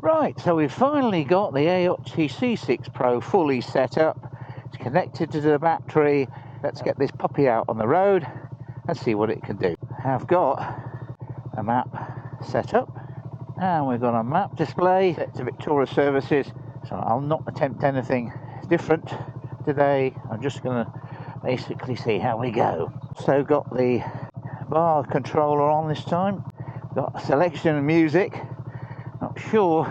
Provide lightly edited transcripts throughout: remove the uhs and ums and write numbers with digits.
Right, so we've finally got the Aoocci C6 Pro fully set up. It's connected to the battery. Let's get this puppy out on the road and see what it can do. I've got a map set up, and we've got a map display set to Victoria services, so I'll not attempt anything different today. I'm just going to basically see how we go. So got the bar controller on this time, got a selection of music. Not sure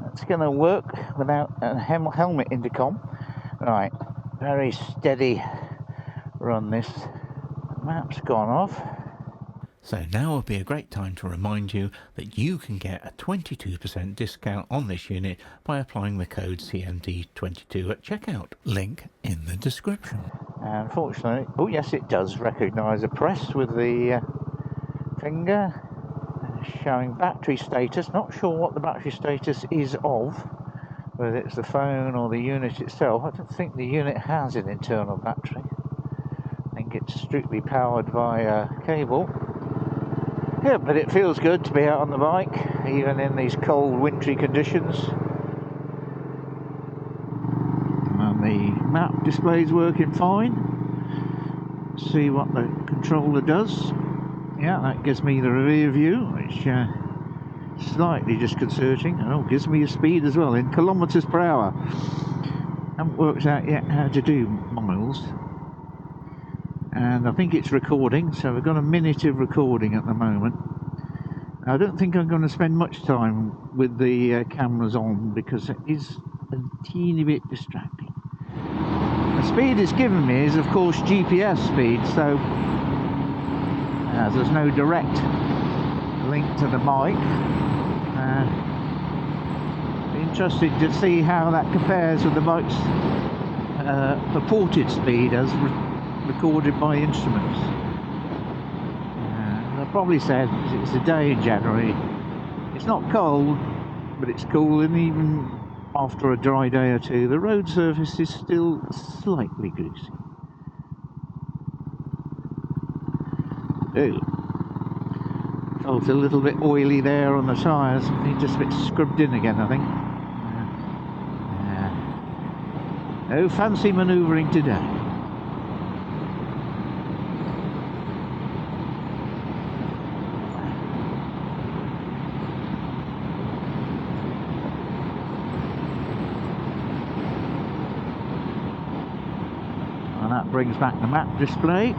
that's going to work without a helmet intercom. Right, very steady run this. The map's gone off. So now would be a great time to remind you that you can get a 22% discount on this unit by applying the code CMD22 at checkout. Link in the description. Unfortunately, oh yes, it does recognise a press with the finger. Showing battery status. Not sure what the battery status is of, whether it's the phone or the unit itself. I don't think the unit has an internal battery. I think it's strictly powered by a cable. Yeah, but it feels good to be out on the bike, even in these cold, wintry conditions. And the map display's working fine. Let's see what the controller does. Yeah, that gives me the rear view, which slightly disconcerting. Oh, gives me a speed as well in kilometres per hour. Haven't worked out yet how to do miles. And I think it's recording, so we've got a minute of recording at the moment. I don't think I'm going to spend much time with the cameras on, because it is a teeny bit distracting. The speed it's given me is, of course, GPS speed, so as there's no direct link to the mic. Be interested to see how that compares with the mic's purported speed as recorded by instruments. I probably said it's a day in January. It's not cold, but it's cool, and even after a dry day or two, the road surface is still slightly greasy. Oh, it's a little bit oily there on the tyres. Need just a bit scrubbed in again, I think. No fancy manoeuvring today. And that brings back the map display.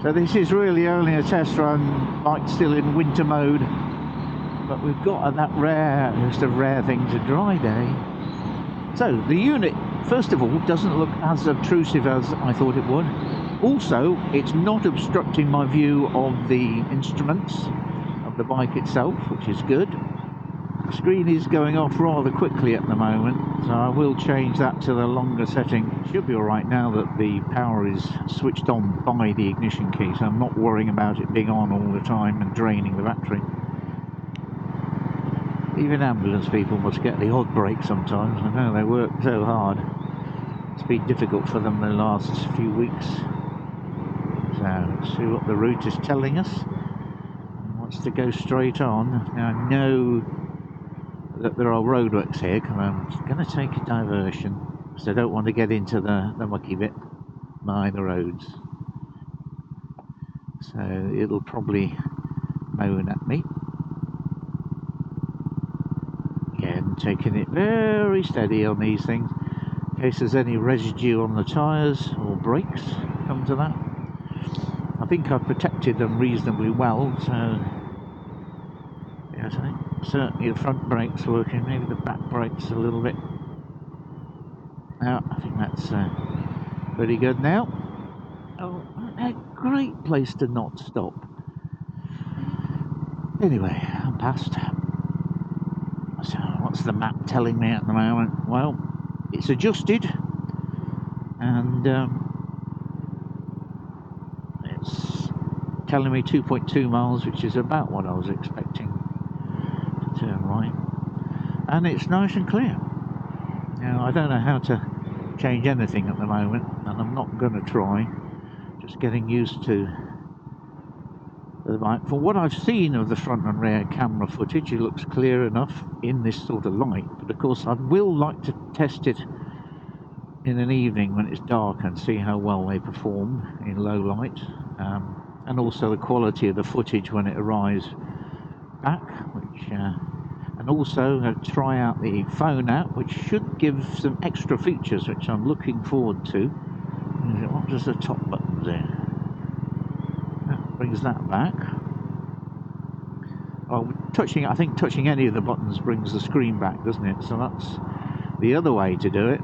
So this is really only a test run, bike's still in winter mode, but we've got that just a rare thing to dry day. So the unit, first of all, doesn't look as obtrusive as I thought it would. Also, it's not obstructing my view of the instruments of the bike itself, which is good. The screen is going off rather quickly at the moment, so I will change that to the longer setting. It should be alright now that the power is switched on by the ignition key, so I'm not worrying about it being on all the time and draining the battery. Even ambulance people must get the odd break sometimes. I know they work so hard. It's been difficult for them the last few weeks. So let's see what the route is telling us. It wants to go straight on. Now I know that there are roadworks here, because I'm going to take a diversion, because I don't want to get into the mucky bit by the roads. So it'll probably moan at me. Again, taking it very steady on these things, in case there's any residue on the tyres or brakes, come to that. I think I've protected them reasonably well, so yes, I think certainly the front brake's working, maybe the back brake's a little bit. No, I think that's pretty good now. Oh, a great place to not stop. Anyway, I'm past. So what's the map telling me at the moment? Well, it's adjusted, and it's telling me 2.2 miles, which is about what I was expecting to turn right. and it's nice and clear. Now, I don't know how to change anything at the moment, and I'm not going to try. Just getting used to the mic. From what I've seen of the front and rear camera footage, it looks clear enough in this sort of light, but of course I will like to test it in an evening when it's dark and see how well they perform in low light, and also the quality of the footage when it arrives back, which and also try out the phone app, which should give some extra features which I'm looking forward to. What does the top button do? That brings that back. Oh, I think touching any of the buttons brings the screen back, doesn't it? So that's the other way to do it.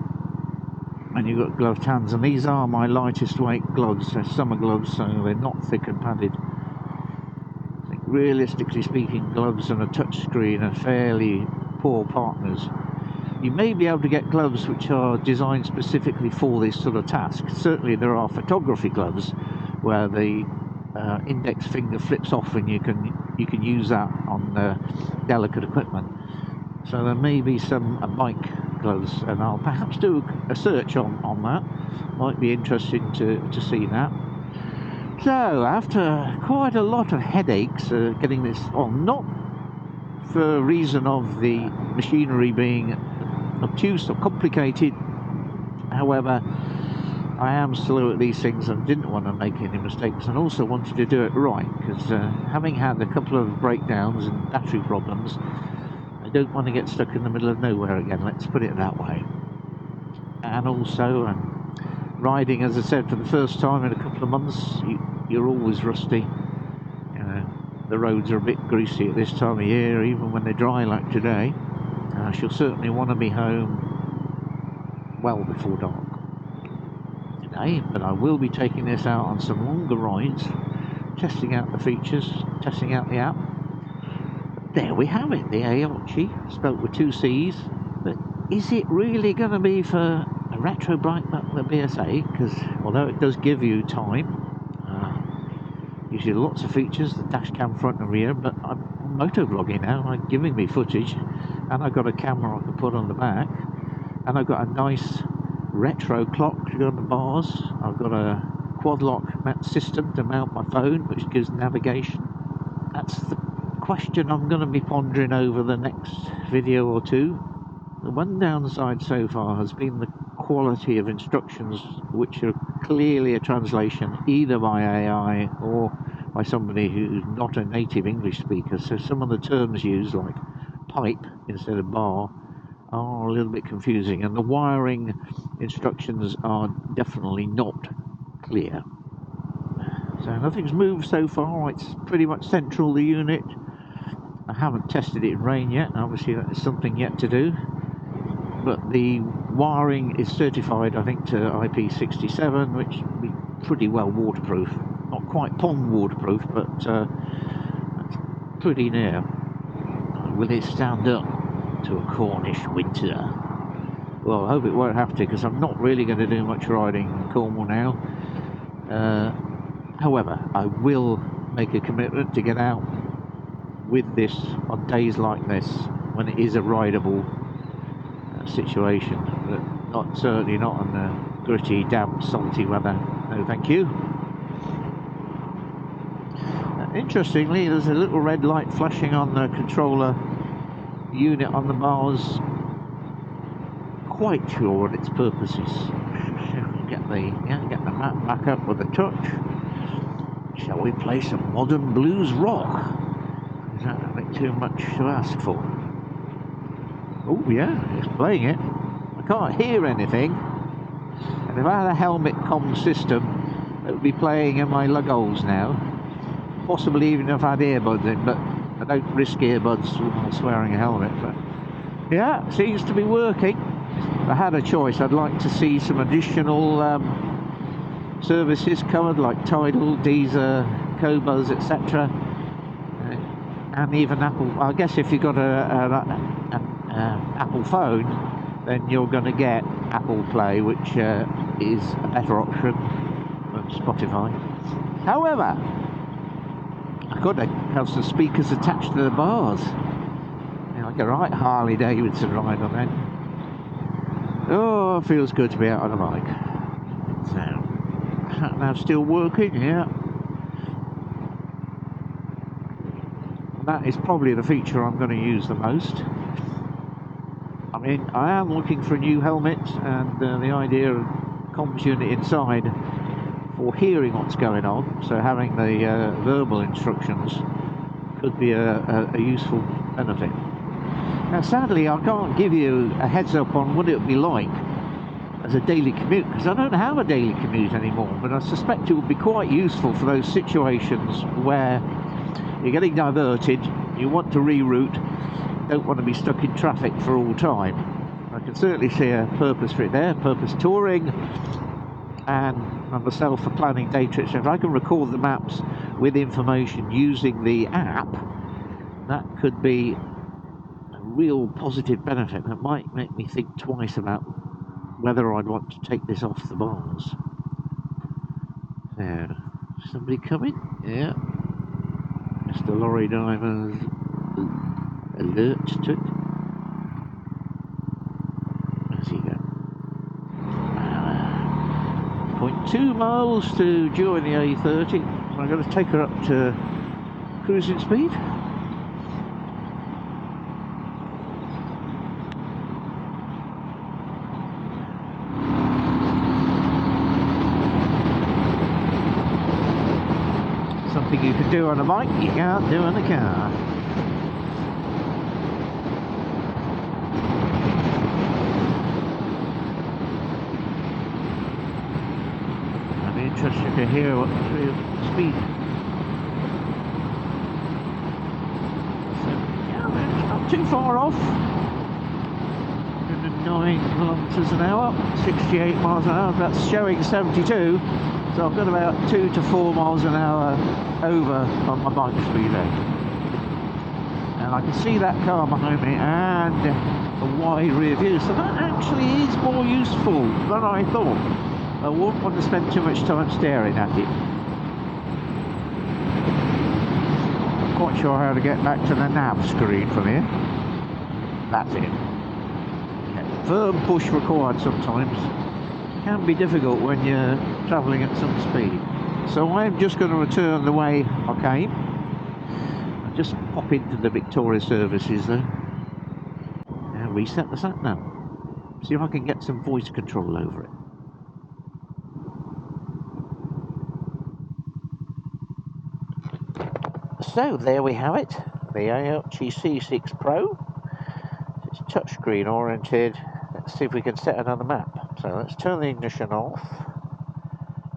And you've got gloved hands, and these are my lightest weight gloves. They're summer gloves, so they're not thick and padded. I think realistically speaking, gloves and a touch screen are fairly poor partners. You may be able to get gloves which are designed specifically for this sort of task. Certainly there are photography gloves where the index finger flips off and you can use that on delicate equipment. So there may be some bike gloves, and I'll perhaps do a search on that. Might be interesting to see that. So after quite a lot of headaches getting this on, not for a reason of the machinery being obtuse or complicated, however, I am slow at these things and didn't want to make any mistakes, and also wanted to do it right, because having had a couple of breakdowns and battery problems, I don't want to get stuck in the middle of nowhere again, let's put it that way. And also riding, as I said, for the first time in a couple of months, you're always rusty. The roads are a bit greasy at this time of year, even when they're dry like today. I shall certainly want to be home well before dark today, but I will be taking this out on some longer rides, testing out the features, testing out the app. There we have it, the Aoocci, spelt with 2 C's. But is it really going to be for a retro bike like the BSA? Because although it does give you time, gives you lots of features, the dash cam front and rear, but I'm motovlogging now, I'm giving me footage, and I've got a camera I can put on the back, and I've got a nice retro clock to go on the bars. I've got a quad lock system to mount my phone, which gives navigation. That's the question I'm going to be pondering over the next video or two. The one downside so far has been the quality of instructions, which are clearly a translation either by AI or by somebody who's not a native English speaker. So some of the terms used, like pipe instead of bar, are a little bit confusing, and the wiring instructions are definitely not clear. So nothing's moved so far. It's pretty much central, the unit. I haven't tested it in rain yet, obviously that is something yet to do, but the wiring is certified, I think, to IP67, which will be pretty well waterproof. Not quite pond waterproof, but that's pretty near. Will it stand up to a Cornish winter? Well, I hope it won't have to, because I'm not really going to do much riding in Cornwall now. However, I will make a commitment to get out with this on days like this, when it is a rideable situation, but certainly not on the gritty, damp, salty weather. No, thank you. Interestingly, there's a little red light flashing on the controller unit on the bars. Quite sure what its purpose is. Get the map back up with a touch. Shall we play some modern blues rock? Is that a bit too much to ask for? Oh yeah, it's playing it. I can't hear anything. And if I had a helmet comm system, it would be playing in my lug holes now. Possibly even if I had earbuds in, but I don't risk earbuds while wearing a helmet. But yeah, it seems to be working. If I had a choice, I'd like to see some additional services covered, like Tidal, Deezer, Qobuz, etc. And even Apple. I guess if you've got an Apple phone, then you're going to get Apple Play, which is a better option than Spotify. However, I've got to have some speakers attached to the bars. Like a right Harley Davidson ride on then. Oh, it feels good to be out on a bike. So, sat nav still working, yeah. That is probably the feature I'm going to use the most. I mean, I am looking for a new helmet, and the idea of comms unit inside for hearing what's going on, so having the verbal instructions could be a useful benefit. Now sadly I can't give you a heads up on what it would be like as a daily commute, because I don't have a daily commute anymore, but I suspect it would be quite useful for those situations where you're getting diverted, you want to reroute, don't want to be stuck in traffic for all time. I can certainly see a purpose for it there, purpose touring, and myself for planning day trips. If I can record the maps with information using the app, that could be a real positive benefit that might make me think twice about whether I'd want to take this off the bars. So, somebody coming? Yeah. Mr. Lorry Driver's alert to it. Where's he go? 0.2 miles to join the A30. I'm going to take her up to cruising speed. Something you can do on a bike, you can't do in a car. I'd be interested to hear what the speed. So, yeah, it's not too far off. 109 kilometres an hour, 68 miles an hour. That's showing 72. So I've got about 2 to 4 miles an hour over on my bike Speedo. And I can see that car behind me and a wide rear view. So that actually is more useful than I thought. I won't want to spend too much time staring at it. I'm not quite sure how to get back to the nav screen from here. That's it. Yeah, firm push required sometimes. Can be difficult when you're travelling at some speed. So I'm just going to return the way I came. I'll just pop into the Victoria services there and reset the sat nav. See if I can get some voice control over it. So there we have it, the Aoocci C6 Pro. It's touchscreen oriented. Let's see if we can set another map. So let's turn the ignition off.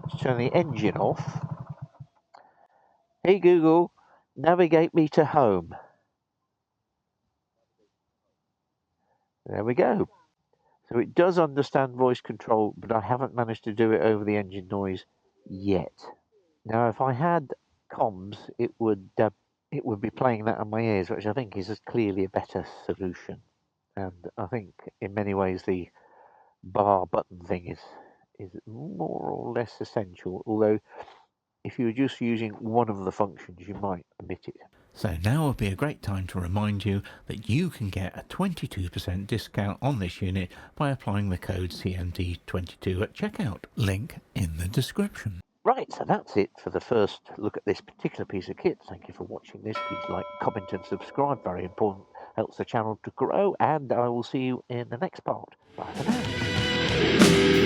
Let's turn the engine off. Hey Google, navigate me to home. There we go. So it does understand voice control, but I haven't managed to do it over the engine noise yet. Now if I had comms, it would be playing that on my ears, which I think is clearly a better solution. And I think in many ways the bar button thing is more or less essential, although if you were just using one of the functions you might omit it. So now would be a great time to remind you that you can get a 22% discount on this unit by applying the code CMD22 at checkout. Link in the description. Right, so that's it for the first look at this particular piece of kit. Thank you for watching this. Please like, comment and subscribe. Very important. Helps the channel to grow. And I will see you in the next part. Bye for now.